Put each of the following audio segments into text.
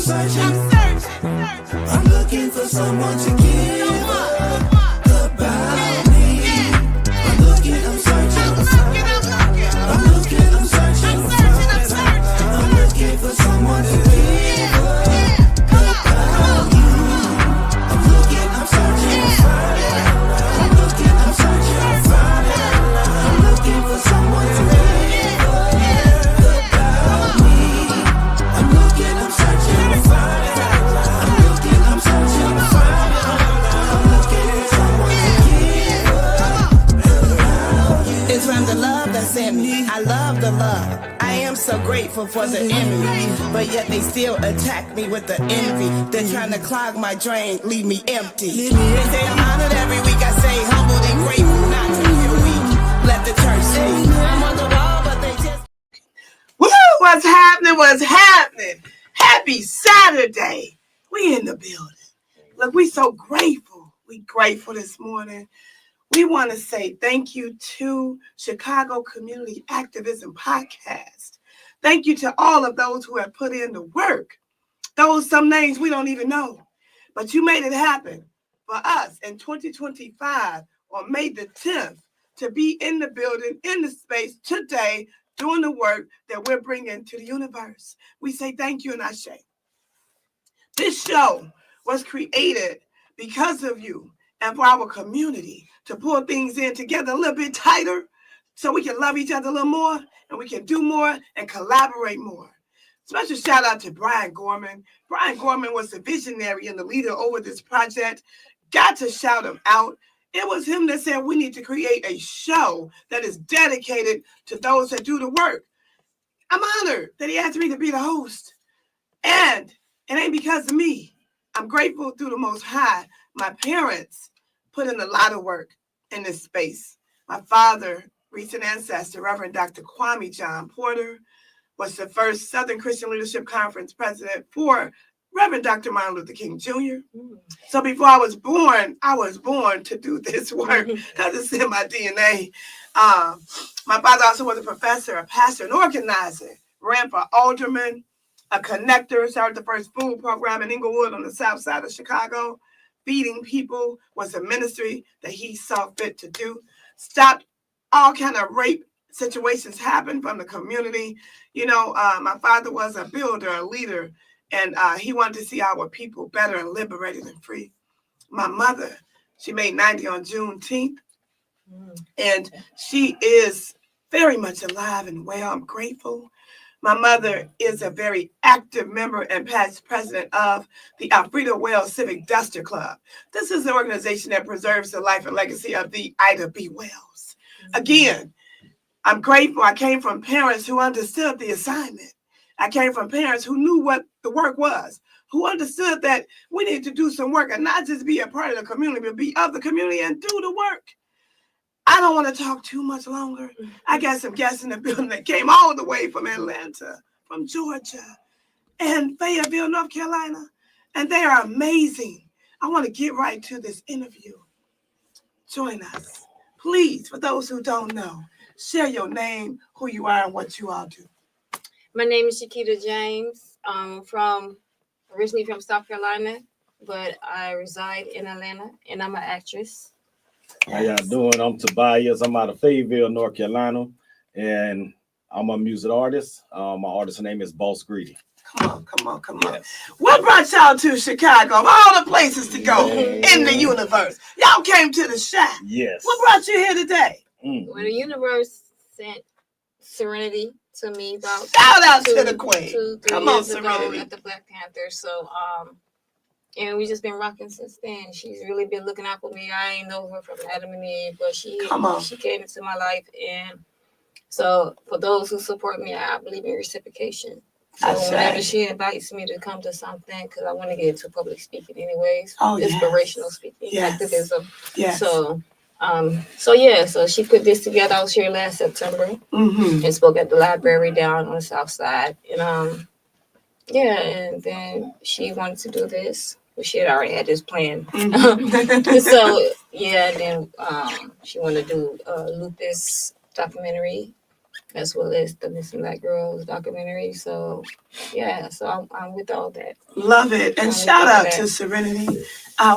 searching. I'm looking for someone to give about me. I'm looking, I'm searching. I'm looking, I'm searching. I'm looking for someone to give about you. I'm looking, I'm searching. I'm looking, I'm searching. I'm looking for someone to give about me. I'm looking, I'm searching. I'm looking, I'm searching. I'm looking for someone to give about you. It's from the love that's in me. I love the love. I am so grateful for the enemy, but yet they still attack me with the envy. They're trying to clog my drain, leave me empty. They say I'm honored every week. I say humbled and grateful, not to feel weak. Let the church speak. I'm on the wall, but they just... Woo! What's happening? What's happening? Happy Saturday. We in the building. Look, we so grateful. We grateful this morning. We want to say thank you to Chicago Community Activism Podcast. Thank you to all of those who have put in the work. Some names we don't even know. But you made it happen for us in 2025 on May the 10th to be in the building, in the space today, doing the work that we're bringing to the universe. We say thank you and I say. This show was created because of you and for our community to pull things in together a little bit tighter so we can love each other a little more and we can do more and collaborate more. Special shout out to Brian Gorman. Brian Gorman was the visionary and the leader over this project. Got to shout him out. It was him that said we need to create a show that is dedicated to those that do the work. I'm honored that he asked me to be the host. And it ain't because of me. I'm grateful through the Most High. My parents put in a lot of work in this space. My father, recent ancestor, Reverend Dr. Kwame John Porter, was the first Southern Christian Leadership Conference president for Reverend Dr. Martin Luther King Jr. So before I was born to do this work because it's in my DNA. My father also was a professor, a pastor, an organizer, ran for alderman, a connector, started the first food program in Inglewood on the south side of Chicago. Feeding people was a ministry that he saw fit to do. Stopped all kind of rape situations happen from the community. You know, my father was a builder, a leader, and he wanted to see our people better and liberated and free. My mother, she made 90 on Juneteenth, and she is very much alive and well. I'm grateful. My mother is a very active member and past president of the Alfreda Wells Civic Duster Club. This is an organization that preserves the life and legacy of the Ida B. Wells. Again, I'm grateful. I came from parents who understood the assignment. I came from parents who knew what the work was, who understood that we need to do some work and not just be a part of the community, but be of the community and do the work. I don't want to talk too much longer. I got some guests in the building that came all the way from Atlanta, from Georgia, and Fayetteville, North Carolina, and they are amazing. I want to get right to this interview. Join us. Please, for those who don't know, share your name, who you are, and what you all do. My name is Shiquita James. I'm originally from South Carolina, but I reside in Atlanta, and I'm an actress. How y'all doing? I'm Tobias. I'm out of Fayetteville, North Carolina, and I'm a music artist. My artist name is Boss Greedy. Come on. Yes. What brought y'all to Chicago? Of all the places to go in the universe, y'all came to the shack. Yes. What brought you here today? Well, the universe sent Serenity to me about shout out to the queen. 2-3 years ago at the Black Panther. So and we just been rocking since then. She's really been looking out for me. I ain't know her from Adam and Eve, but she came into my life. And so for those who support me, I believe in reciprocation. So whenever she invites me to come to something, because I want to get into public speaking anyways, inspirational speaking, activism. Yes. So she put this together. I was here last September and spoke at the library down on the south side. And and then she wanted to do this. Well, she had already had this plan. And then she wanted to do a lupus documentary as well as the Missing Black Girls documentary. So yeah, so I'm with all that. Love it. And I'm shout with all out that. to Serenity.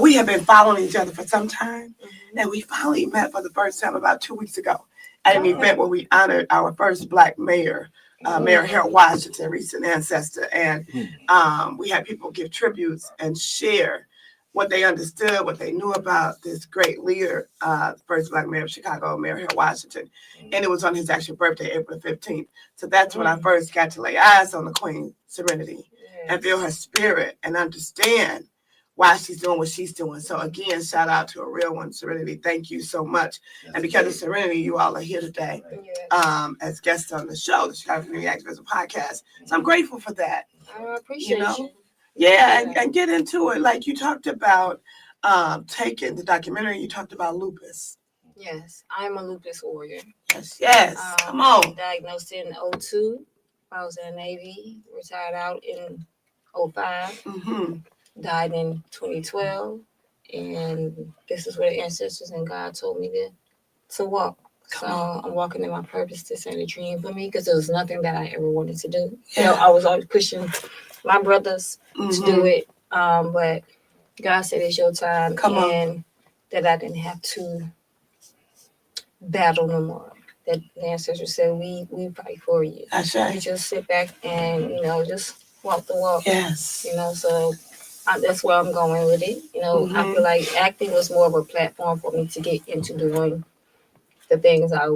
We have been following each other for some time, and we finally met for the first time about 2 weeks ago at an event where we honored our first Black mayor, Mayor Harold Washington, recent ancestor. And we had people give tributes and share what they understood, what they knew about this great leader, the first Black mayor of Chicago, Mayor Harold Washington. And it was on his actual birthday, April 15th. So that's when I first got to lay eyes on the Queen, Serenity, and feel her spirit and understand why she's doing what she's doing. So again, shout out to a real one, Serenity. Thank you so much. And because of Serenity, you all are here today as guests on the show, the Chicago Community Activism Podcast. So I'm grateful for that. I appreciate you. Yeah, and get into it. Like you talked about taking the documentary, you talked about lupus. Yes, I'm a lupus warrior. Yes. Come on. Diagnosed in 2002. I was in the Navy, retired out in 2005. Died in 2012. And this is where the ancestors and God told me to walk. So I'm walking in my purpose. This ain't a dream for me because it was nothing that I ever wanted to do. You know, I was always pushing my brothers to do it. But God said it's your time. And that I didn't have to battle no more. That the ancestors said, we fight for you. That's right. You just sit back and, you know, just walk the walk. Yes. You know, so that's where I'm going with it. You know, I feel like acting was more of a platform for me to get into doing the things I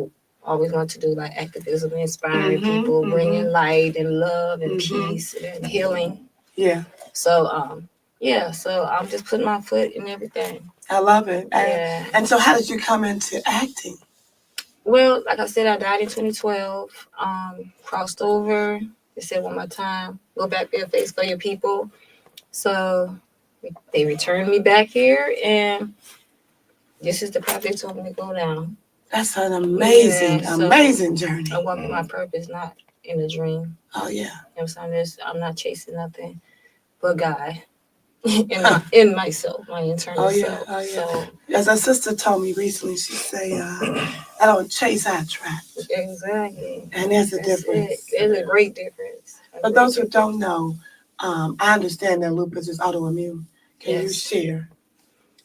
always want to do, like activism, inspiring people, bringing light and love and peace and healing. Yeah. So, so I'm just putting my foot in everything. I love it. And so how did you come into acting? Well, like I said, I died in 2012, crossed over. They said one more time, go back there, face for your people. So they returned me back here, and this is the path they told me to go down. That's an amazing journey. I walk in my purpose, not in a dream. Oh, yeah. You know what I'm saying? I'm not chasing nothing but God in myself, my internal self. Oh, yeah. So, as a sister told me recently, she say, I don't chase, I attract. Exactly. And there's a difference. There's a great difference. For those who don't know, I understand that lupus is autoimmune. Can you share?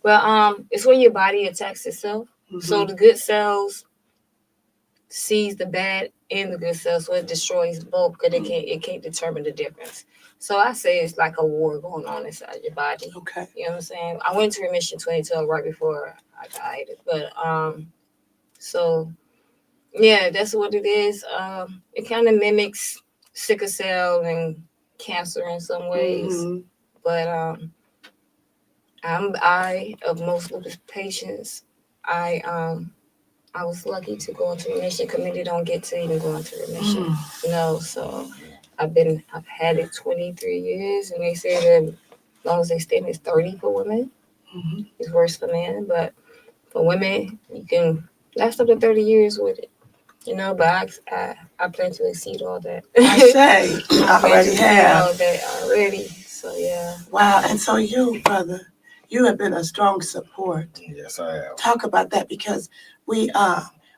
Well, it's when your body attacks itself. So the good cells sees the bad in the good cells, so it destroys both because it can't determine the difference. So I say it's like a war going on inside your body. Okay. You know what I'm saying? I went to remission 2012 right before I died. But so yeah, that's what it is. It kind of mimics sickle cell and cancer in some ways. But I of most lupus patients, I was lucky to go into remission. Committee don't get to even go into remission, you know. So I've had it 23 years, and they say that as long as they stay, it's 30 for women. It's worse for men, but for women, you can last up to 30 years with it, you know. But I plan to exceed all that. I say, I already have. All that already. So yeah. Wow, and so you, brother, you have been a strong support. Yes, I have. Talk about that, because we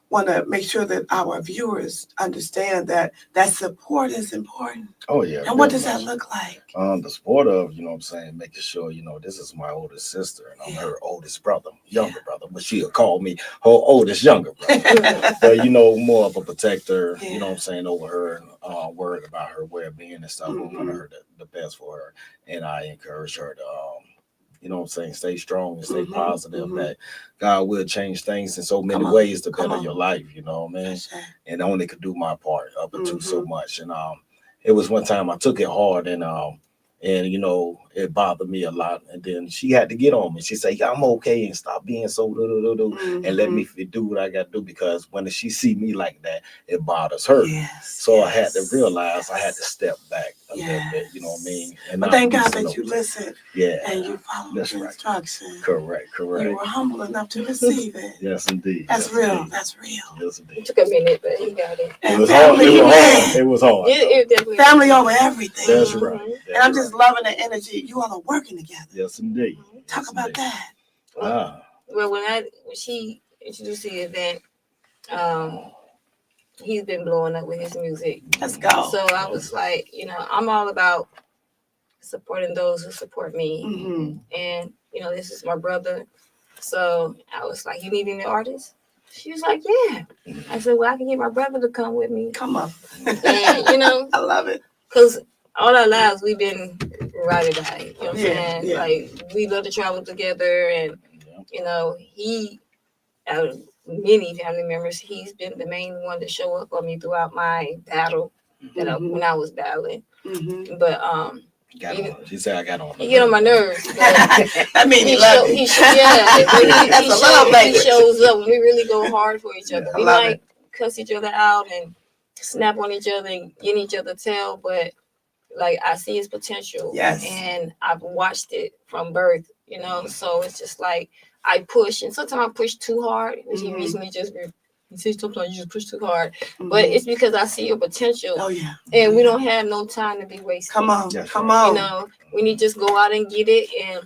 want to make sure that our viewers understand that support is important. Oh, yeah. And what does that look like? The support of, you know what I'm saying, making sure, you know, this is my oldest sister and I'm her oldest brother, younger brother, but she'll call me her oldest younger brother. But, you know, more of a protector, you know what I'm saying, over her, worried about her well-being and stuff. We want her the best for her. And I encourage her to, you know what I'm saying, stay strong and stay positive, that God will change things in so many ways to better your life, you know what I mean? And I only could do my part up until so much. And it was one time I took it hard, and you know, it bothered me a lot. And then she had to get on me. She said, I'm okay, and stop being so and let me do what I got to do, because when she see me like that, it bothers her. So I had to realize I had to step back a little bit, you know what I mean? And but thank God that you listened and you followed the instructions. Correct. You were humble enough to receive it. Yes, indeed. That's real. That's real. Yes, indeed. It took a minute, but he got it. And it was hard. It was hard. It definitely family over everything. That's right. And I'm just loving the energy. You all are working together. Yes, indeed. Talk about that. Well, when she introduced the event, he's been blowing up with his music. Let's go. So I was like, you know, I'm all about supporting those who support me. Mm-hmm. And, you know, this is my brother. So I was like, you need any artists? She was like, yeah. I said, well, I can get my brother to come with me. Come on. And, you know, I love it. because all our lives we've been ride or die. You know what I'm saying? Yeah. Like, we love to travel together. And, you know, out of many family members, he's been the main one to show up for me throughout my battle when I was battling. Mm-hmm. But, she said I got on. he get on my nerves. I mean, he love you. He shows up when we really go hard for each other. We might cuss each other out and snap on each other and get each other tail, but like I see his potential. Yes. And I've watched it from birth, you know. So it's just like I push, and sometimes I push too hard. Which he recently he says sometimes you just push too hard, but it's because I see your potential. Oh yeah. And we don't have no time to be wasted. Come on. Yes, Come on. You know, we need to just go out and get it and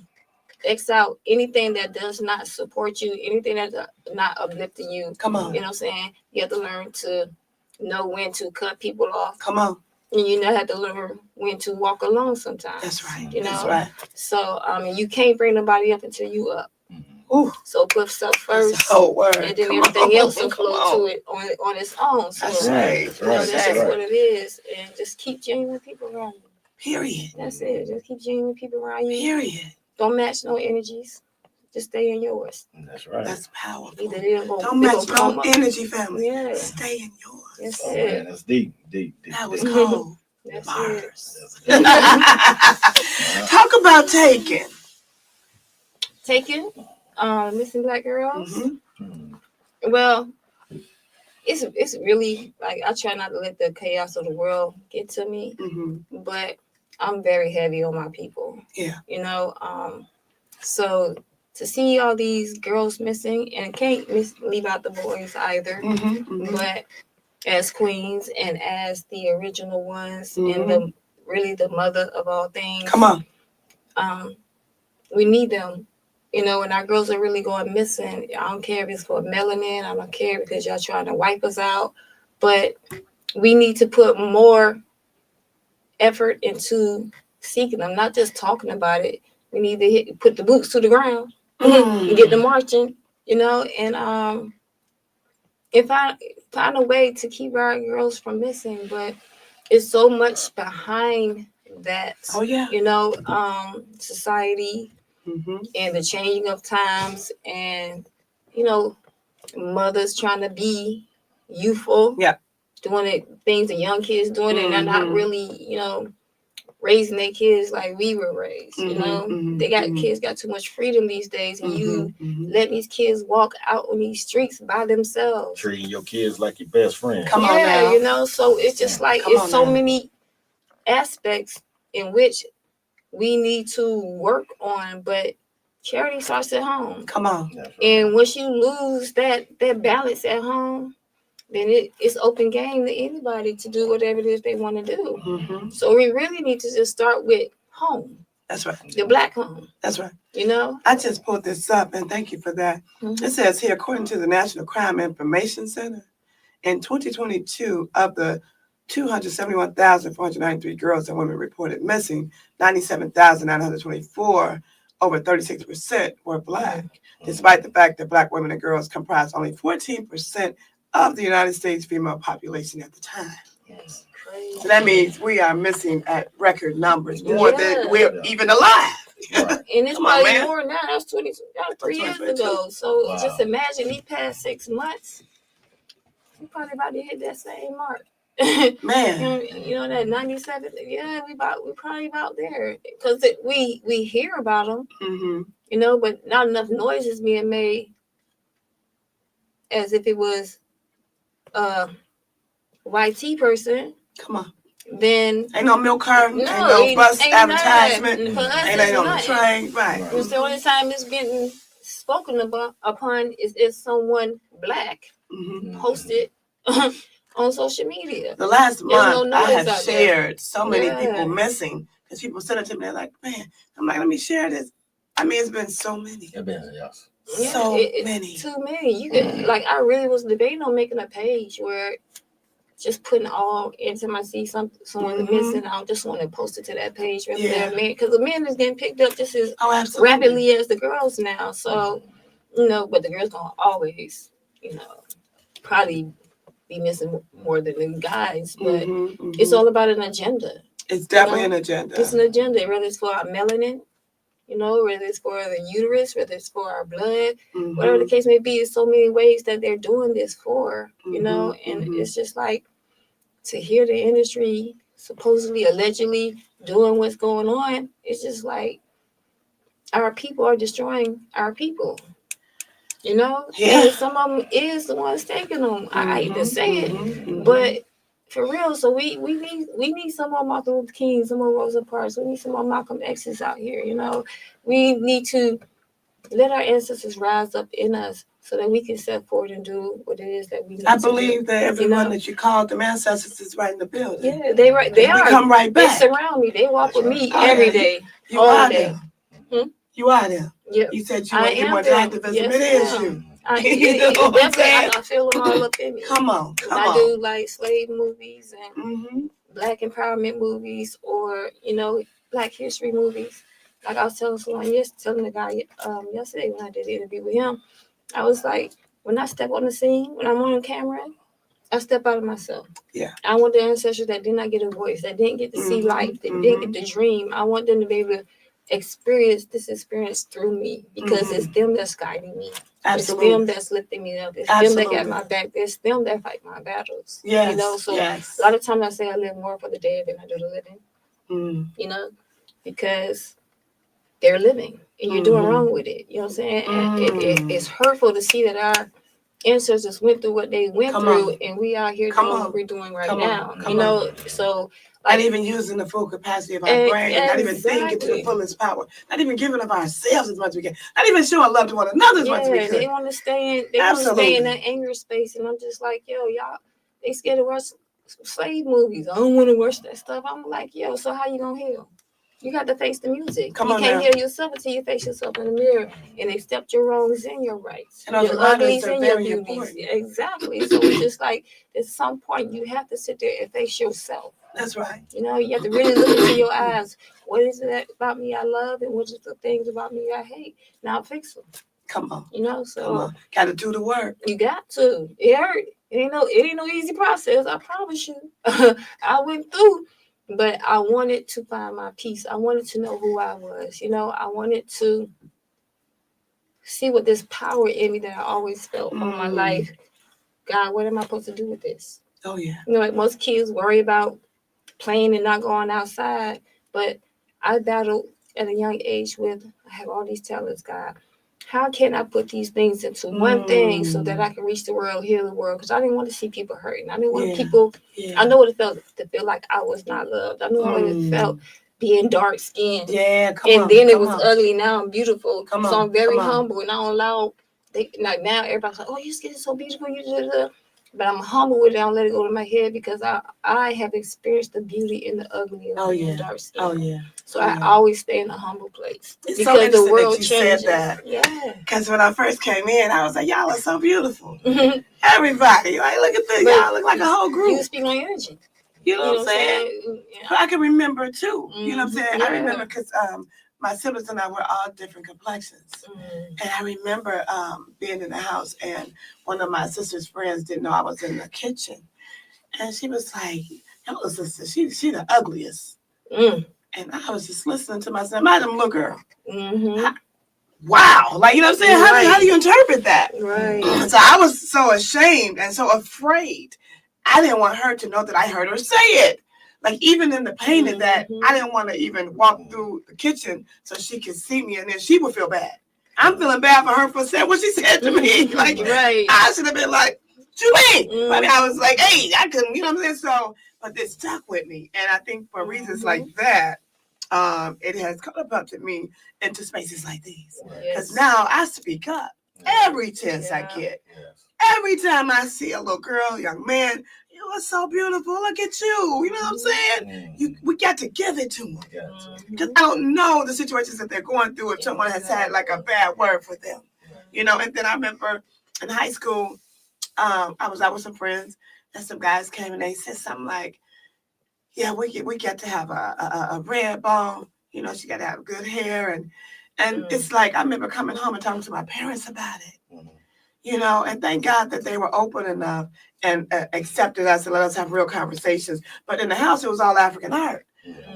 X out anything that does not support you, anything that's not uplifting you. Come on. You know what I'm saying? You have to learn to know when to cut people off. Come on. And you know, have to learn when to walk alone sometimes. That's right. You know? That's right. So, you can't bring nobody up until you up. Ooh. So put stuff first. Oh, word. And then Come everything on. else will Come flow on. to it on its own. So, That's right. you know, that's That's just right. what it is. And just keep genuine people around you. Period. That's it. Just keep genuine people around you. Period. Don't match no energies. Just stay in yours. That's right. That's powerful. Either they're gonna, Don't they match gonna come no up. energy, family. Yeah. Stay in yours. That's Oh, it. man, that's deep. That was cold. That's Bars. it. Talk about taking. Taking missing black girls. Mm-hmm. Well, it's really like I try not to let the chaos of the world get to me, Mm-hmm. but I'm very heavy on my people. Yeah. You know, so to see all these girls missing, and can't leave out the boys either, Mm-hmm. Mm-hmm. but as queens and as the original ones Mm-hmm. and the mother of all things. Come on. We need them. You know, when our girls are really going missing, I don't care if it's for melanin, I don't care because y'all trying to wipe us out, but we need to put more effort into seeking them, not just talking about it. We need to put the boots to the ground and get them marching, you know, and find a way to keep our girls from missing. But it's so much behind that. Oh yeah. You know, society. Mm-hmm. And the changing of times, and you know, mothers trying to be youthful, doing things that young kids doing, and they're not really, you know, raising their kids like we were raised. You know, they got kids got too much freedom these days, and you let these kids walk out on these streets by themselves, treating your kids like your best friend. Come on now. you know. So it's just like it's so many aspects in which we need to work on, but charity starts at home. Come on. And once you lose that balance at home, then it's open game to anybody to do whatever it is they want to do. Mm-hmm. So we really need to just start with home. That's right. The black home. That's right. You know? I just pulled this up, and thank you for that. Mm-hmm. It says here, according to the National Crime Information Center, in 2022, of the 271,493 girls and women reported missing, 97,924, over 36%, were Black, despite the fact that Black women and girls comprised only 14% of the United States female population at the time. Yes. Crazy. So that means we are missing at record numbers, more than we're even alive. Right. And it's Come on, probably man. more now. That was 3 years 2022. ago. So Wow. just imagine these past 6 months, we probably about to hit that same mark. Man. You know that 97. Yeah, we probably about there because we hear about them, Mm-hmm. you know, but not enough noise is being made as if it was a YT person. Come on. Then Ain't no milk carton, ain't no ain't- bus ain't advertisement, nothing. For us, ain't it's on the nothing. train. Right. Right. It's the only time it's getting spoken upon is someone Black Mm-hmm. posted on social media. The last There's no month, I noise have out there. shared so many Yeah. people missing because people send it to me. They're like, man, I'm like, let me share this. I mean, it's been so many. Yes. Yeah, So it's many. too many. You could like I really was debating on making a page where just putting all anytime I see someone missing, I just want to post it to that page. Whether they're men, because the men is getting picked up just as rapidly as the girls now. So, but the girls gonna always, probably be missing more than the guys. But it's all about an agenda. It's definitely an agenda. It's an agenda, whether it's for our melanin, whether it's for the uterus, whether it's for our blood, whatever the case may be. There's so many ways that they're doing this for, and it's just like to hear the industry supposedly, allegedly doing what's going on. It's just like our people are destroying our people, and some of them is the ones taking them. I hate to say it, but for real. So we need some more Martin Luther King, some more Rosa Parks. We need some more Malcolm X's out here. We need to let our ancestors rise up in us so that we can step forward and do what it is that we need I to believe do. that everyone that you called them ancestors is right in the building. Yeah, they are. They come right back. They surround me. They walk with me every day. You are them. You are them. Yep. You said you ain't much activism. Yes, it is you. I feel them all up in me. Come on. I do like slave movies and Black empowerment movies, or Black history movies. Like I was telling the guy yesterday when I did the interview with him, I was like, when I step on the scene, when I'm on camera, I step out of myself. Yeah. I want the ancestors that did not get a voice, that didn't get to see life, that didn't get to dream. I want them to be able to experience this experience through me, because it's them that's guiding me. Absolutely. It's them that's lifting me up. It's them that got my back. It's them that fight my battles. Yes. So a lot of times I say I live more for the dead than I do the living. Because they're living and you're doing wrong with it. You know what I'm saying? And it's hurtful to see that our ancestors went through what they went through, and we out here doing what we're doing right now. So not even using the full capacity of our brain, not even thinking to the fullest power, not even giving of ourselves as much as we can, not even showing love to one another as much as we can. They want to stay in that anger space, and I'm just like, y'all, they scared to watch slave movies. I don't want to watch that stuff. I'm like, so how you gonna heal? You got to face the music. You can't heal yourself until you face yourself in the mirror and accept your wrongs and your rights, and your uglies and your beauties. Exactly. So it's just like at some point you have to sit there and face yourself. That's right. You have to really look into your eyes. What is it about me I love, and what is the things about me I hate? Now fix them. Come on. So come on. Got to do the work. You got to. It hurt. It ain't no easy process. I promise you. I went through. But I wanted to find my peace. I wanted to know who I was. I wanted to see what this power in me that I always felt all my life. God, what am I supposed to do with this? Oh, yeah. Like most kids worry about playing and not going outside. But I battled at a young age with, I have all these talents, God. How can I put these things into one thing so that I can reach the world, heal the world? Because I didn't want to see people hurting. I didn't want people. I know what it felt to feel like I was not loved. I know what it felt being dark skinned. Yeah, then it was ugly. Now I'm beautiful. So I'm very humble, and I don't allow. Now everybody's like, "Oh, your skin is so beautiful." But I'm humble with it. I don't let it go to my head, because I have experienced the beauty in the ugly and the dark skin. Oh yeah. So I always stay in a humble place. It's because so interesting the world that you changes. said that. Yeah. Because when I first came in, I was like, y'all are so beautiful. Everybody. Like, look at this. Y'all look like a whole group. You speak on energy. You know what I'm saying? Yeah. But I can remember too. You know what I'm saying? I remember because my siblings and I were all different complexions. And I remember being in the house, and one of my sister's friends didn't know I was in the kitchen. And she was like, "Your sister, she's the ugliest." And I was just listening to myself, Madam Little Girl. Wow. Like, you know what I'm saying? How do you interpret that? Right. So I was so ashamed and so afraid. I didn't want her to know that I heard her say it. Like, even in the pain of that, I didn't want to even walk through the kitchen so she could see me, and then she would feel bad. I'm feeling bad for her for saying what she said to me. Like, I should have been like, "What you mean?" I mean, I was like, "Hey, I couldn't," you know what I'm saying? So, but this stuck with me. And I think for reasons like that, it has catapulted me into spaces like these. Because now I speak up every chance I get. Every time I see a little girl, young man, you are so beautiful. Look at you. You know what I'm saying? We got to give it to them. Because I don't know the situations that they're going through if someone has had like a bad word for them. And then I remember in high school, I was out with some friends, and some guys came and they said something like, yeah, we get to have a red bone. You know, she got to have good hair. And it's like, I remember coming home and talking to my parents about it, you know, and thank God that they were open enough and accepted us and let us have real conversations. But in the house, it was all African art.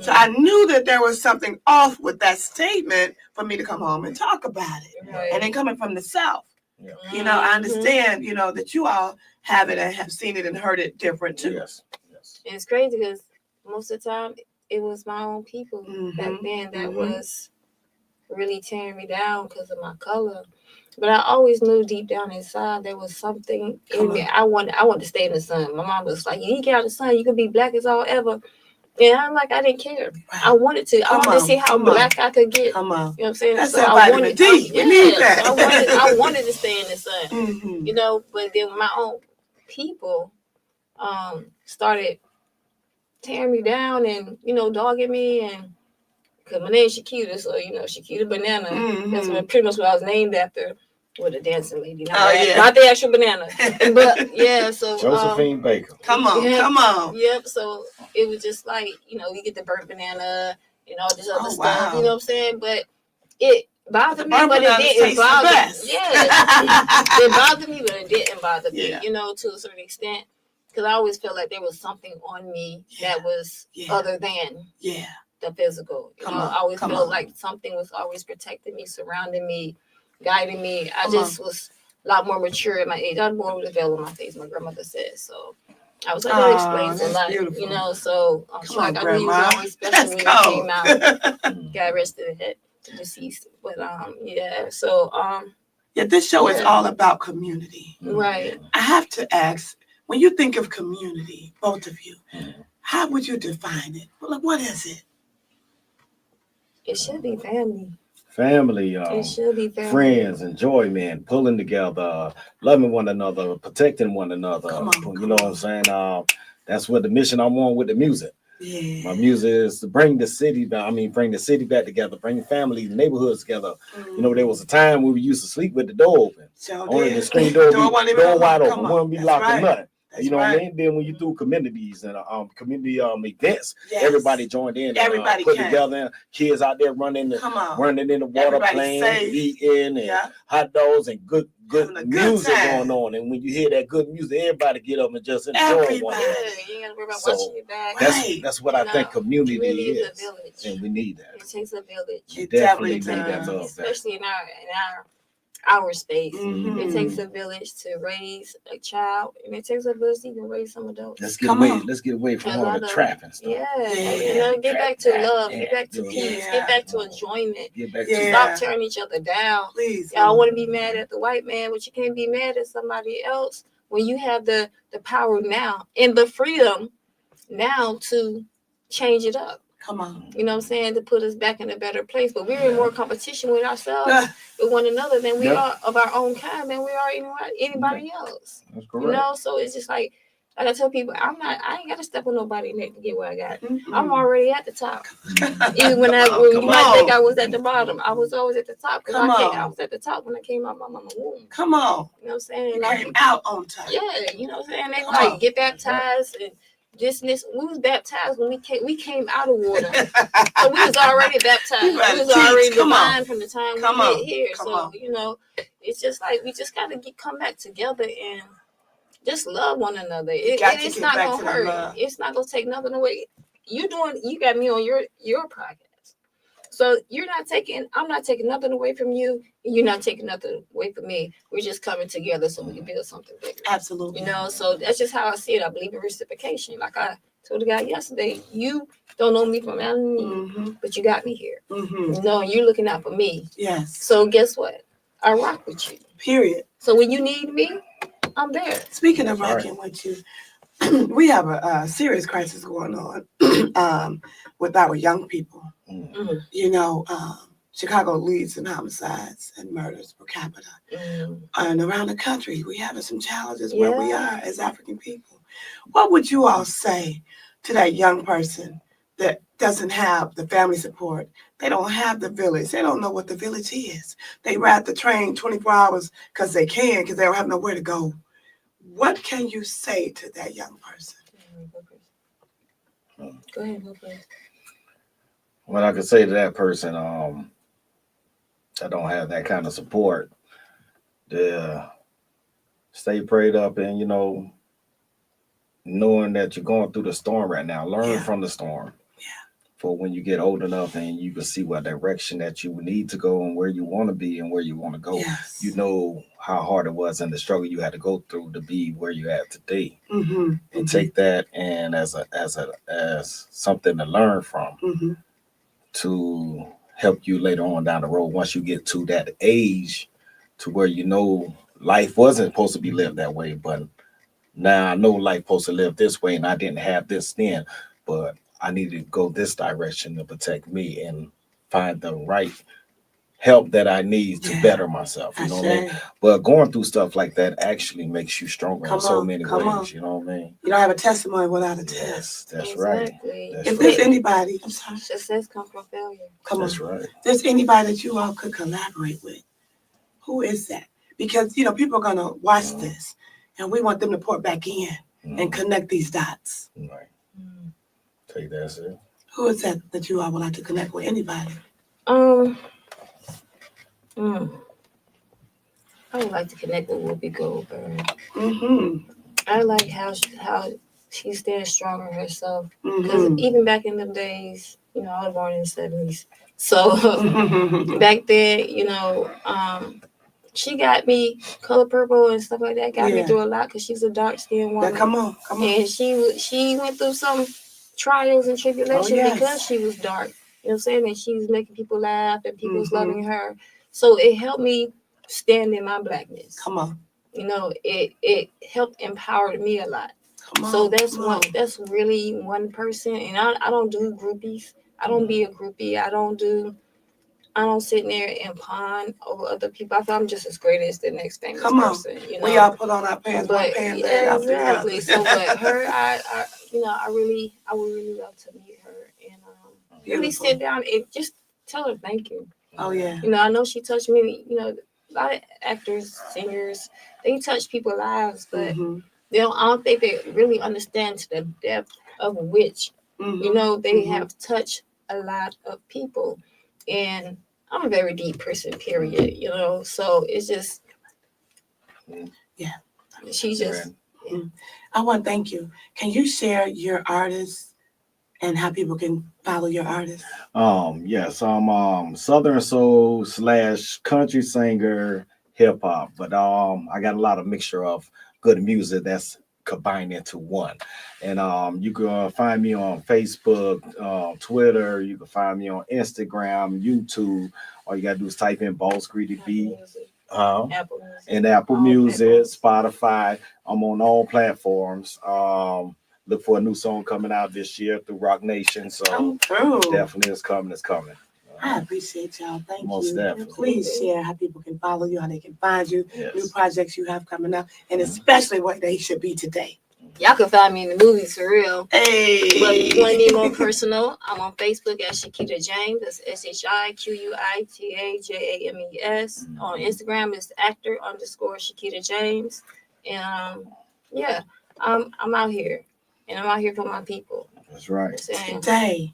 So I knew that there was something off with that statement for me to come home and talk about it. And then coming from the South, you know, I understand, you know, that you all have it and have seen it and heard it different too. Yes. It's crazy because most of the time it was my own people back then that was really tearing me down because of my color. But I always knew deep down inside there was something in me. I wanted to stay in the sun. My mom was like, you get out of the sun, you can be black as all ever. And I'm like, I didn't care. I wanted to. I wanted to see how black I could get. Come on. You know what I'm saying? That's so that I vitamin D. We need that. So I wanted to stay in the sun. You know, but then my own people started tearing me down and, you know, dogging me. And because my name's Shiquita, so, you know, Shiquita Banana. That's pretty much what I was named after. With a dancing lady. Not the actual banana. But yeah, so Josephine Baker. Come on. Yep. So it was just like, you know, we get the burnt banana and all this other stuff. You know what I'm saying? But it bothered me, but it didn't bother me. Yeah. It bothered me, but it didn't bother me, you know, to a certain extent. Because I always felt like there was something on me that was other than the physical. You know, I always felt like something was always protecting me, surrounding me, guiding me. I just was a lot more mature at my age. I was born with a veil on my face, my grandmother said. So I was like, that explains a lot, you know. So I'm sure I knew he was always special when he came out. God rested his head, deceased. But yeah, so this show is all about community. Right. I have to ask, when you think of community, both of you, how would you define it? What is it? It should be family. Family, it should be family. Friends, enjoyment, pulling together, loving one another, protecting one another. You know what I'm saying? That's what the mission I'm on with the music. Yeah. My music is to bring the city back. I mean, bring the city back together, bring families, neighborhoods together. You know, there was a time when we used to sleep with the door open. Only the screen door wide open. Wouldn't be locked or nothing. You know what I mean? Then when you do communities and community events, everybody joined in. Everybody put together. Kids out there running in the water, playing, eating, and hot dogs and good music going on. And when you hear that good music, everybody get up and just enjoy one. You gotta worry about watching your back. That's what I think community is. A village. And we need that. It takes a village. You definitely need that love, especially in our space. It takes a village to raise a child, and it takes a village to even raise some adults. Let's get away from all the trap and stuff. You know, get back to love, get back to peace, get back to enjoyment. Stop tearing each other down. Please. Y'all want to be mad at the white man, but you can't be mad at somebody else when you have the power now and the freedom now to change it up. Come on. You know what I'm saying? To put us back in a better place. But we're in more competition with ourselves, with one another, than we are of our own kind, than we are anybody else. That's correct. You know, so it's just like I tell people, I ain't got to step on nobody's neck to get where I got. I'm already at the top. Even when you might think I was at the bottom, I was always at the top. Because I was at the top when I came out my mama's womb. Come on. You know what I'm saying? You came out on top. Yeah, you know what I'm saying? They like get baptized and this. We was baptized when we came out of water. So we was already baptized. We was already divine from the time we get here. So, you know, it's just like we just gotta come back together and just love one another. It's not gonna hurt. It's not gonna take nothing away. You got me on your podcast. So I'm not taking nothing away from you, and you're not taking nothing away from me. We're just coming together so we can build something bigger. Absolutely. You know, so that's just how I see it. I believe in reciprocation. Like I told the guy yesterday, you don't know me from enemy, but you got me here. You know, and you're looking out for me. Yes. So guess what? I rock with you. Period. So when you need me, I'm there. Speaking of rocking with you, we have a serious crisis going on with our young people. You know, Chicago leads in homicides and murders per capita. And around the country, we're having some challenges where we are as African people. What would you all say to that young person that doesn't have the family support? They don't have the village. They don't know what the village is. They ride the train 24 hours because they don't have nowhere to go. What can you say to that young person? Go ahead, go first. What I could say to that person, that don't have that kind of support, stay prayed up, and knowing that you're going through the storm right now, learn from the storm. For when you get old enough and you can see what direction that you need to go and where you want to be and where you want to go, you know how hard it was and the struggle you had to go through to be where you at today. And take that and as something to learn from, to help you later on down the road once you get to that age to where life wasn't supposed to be lived that way, but now I know life supposed to live this way, and I didn't have this then, but I needed to go this direction to protect me and find the right help that I need to better myself. You know what I mean? But going through stuff like that actually makes you stronger in so many ways. You know what I mean? You don't have a testimony without a test. Yes, that's right. If there's anybody, I'm sorry. Success comes from failure. That's right. If there's anybody that you all could collaborate with, who is that? Because, people are going to watch this, and we want them to pour back in and connect these dots. Right. Take that, sir. Who is that you all would like to connect with? Anybody? I would like to connect with Whoopi Goldberg. I like how she stands strong in herself. Because even back in them days, I was born in the 70s. So back then, she got me Color Purple and stuff like that. Got me through a lot because she's a dark-skinned woman. Come on. And she went through some trials and tribulations because she was dark. You know what I'm saying? And she was making people laugh and people was loving her. So it helped me stand in my blackness. Come on. It helped empower me a lot. So that's really one person. And I don't do groupies. I don't be a groupie. I don't sit there and pawn over other people. I feel I'm just as great as the next famous person. We all put on our pants. But exactly. So, but her, I would really love to meet her and really sit down and just tell her thank you. Oh yeah. I know she touched me. A lot of actors, singers, they touch people's lives, but I don't think they really understand to the depth of which they have touched a lot of people. And I'm a very deep person, period, so it's just, she just, I want to thank you. Can you share your artists and how people can follow your artists? Yes, I'm Southern Soul / country singer, hip hop, but I got a lot of mixture of good music that's combined into one. And you can find me on Facebook, Twitter. You can find me on Instagram, YouTube. All you gotta do is type in Boss Greedy B. Apple Music, Spotify. I'm on all platforms. Look for a new song coming out this year through Rock Nation. So definitely it's coming. I appreciate y'all. Thank Most you. definitely. Please share how people can follow you, how they can find you, new projects you have coming up, and especially what they should be today. Y'all can find me in the movies for real. Hey. But if you want to be more personal, I'm on Facebook at Shiquita James. That's ShiquitaJames. On Instagram, it's actor_Shiquita James. And I'm out here. And I'm out here for my people. That's right. Today,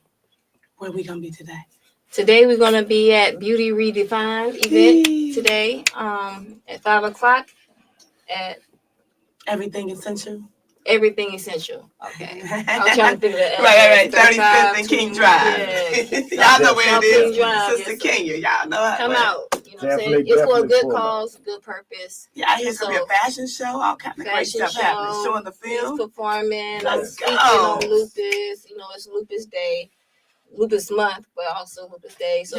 where we gonna be today? Today we're gonna be at Beauty Redefined event today, at 5:00 at Everything Essential. Everything Essential. Okay. I'm trying to figure that out. Right. 35th and King Drive. Yeah. Y'all know where it is. Drive, Sister Kenya, y'all know how. Come out. You know what I'm saying? It's for a good cause, good purpose. Yeah, I hear it's gonna be a fashion show, all kind of great stuff happening. Showing the film. Performing. I'm speaking on lupus. It's Lupus Day, Lupus Month, but also Lupus Day. So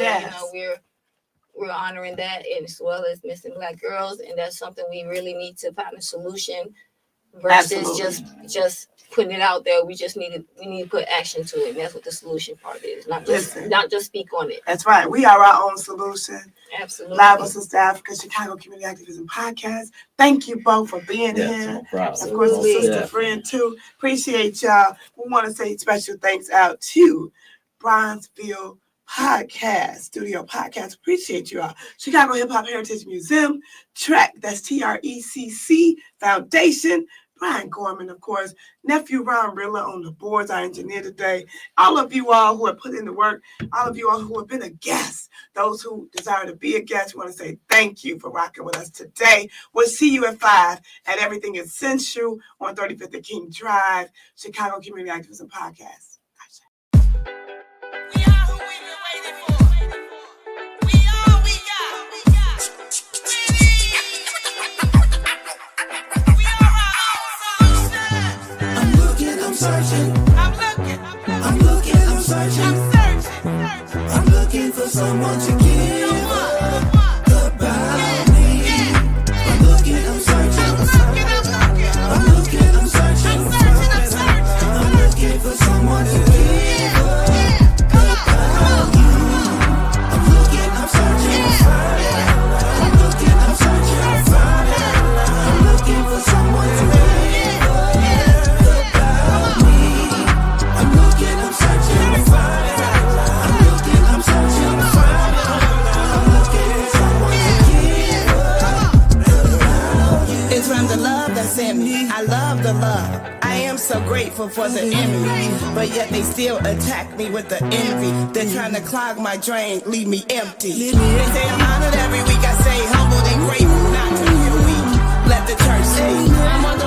we're honoring that, and as well as missing Black girls, and that's something we really need to find a solution versus just putting it out there. We need to put action to it, and that's what the solution part is. Not just speak on it. That's right. We are our own solution. Absolutely. Live with Sista Afrika, Chicago Community Activism Podcast. Thank you both for being here. No problem. Of course, a sister friend too. Appreciate y'all. We want to say special thanks out to Bronzeville Studio Podcast. Appreciate you all. Chicago Hip Hop Heritage Museum, TREC, that's TRECC Foundation. Brian Gorman, of course, nephew Ron Rilla on the boards, our engineer today. All of you all who have put in the work, all of you all who have been a guest, those who desire to be a guest, we want to say thank you for rocking with us today. We'll see you at 5 at Everything Essential on 35th and King Drive, Chicago Community Activism Podcast. We are who we've been waiting for. We are we got. We are our own songsters. I'm looking, I'm searching. I'm looking, I'm looking, I'm searching. I'm searching. I'm looking for someone to give about me. I'm looking, I'm searching. I'm looking, I'm searching. I'm looking for someone to give about you. I'm looking, I'm searching. I'm looking, I'm searching. I'm looking for someone to give about me. I'm looking, I'm searching. I'm looking, I'm searching. I'm looking for someone to give about you. It's from the love that's in me. I love the love. I am so grateful for the enemy, but yet they still attack me with the envy. They're trying to clog my drain, leave me empty. They say I'm honored every week. I say humbled and grateful, not to feel weak. Let the church speak. I'm on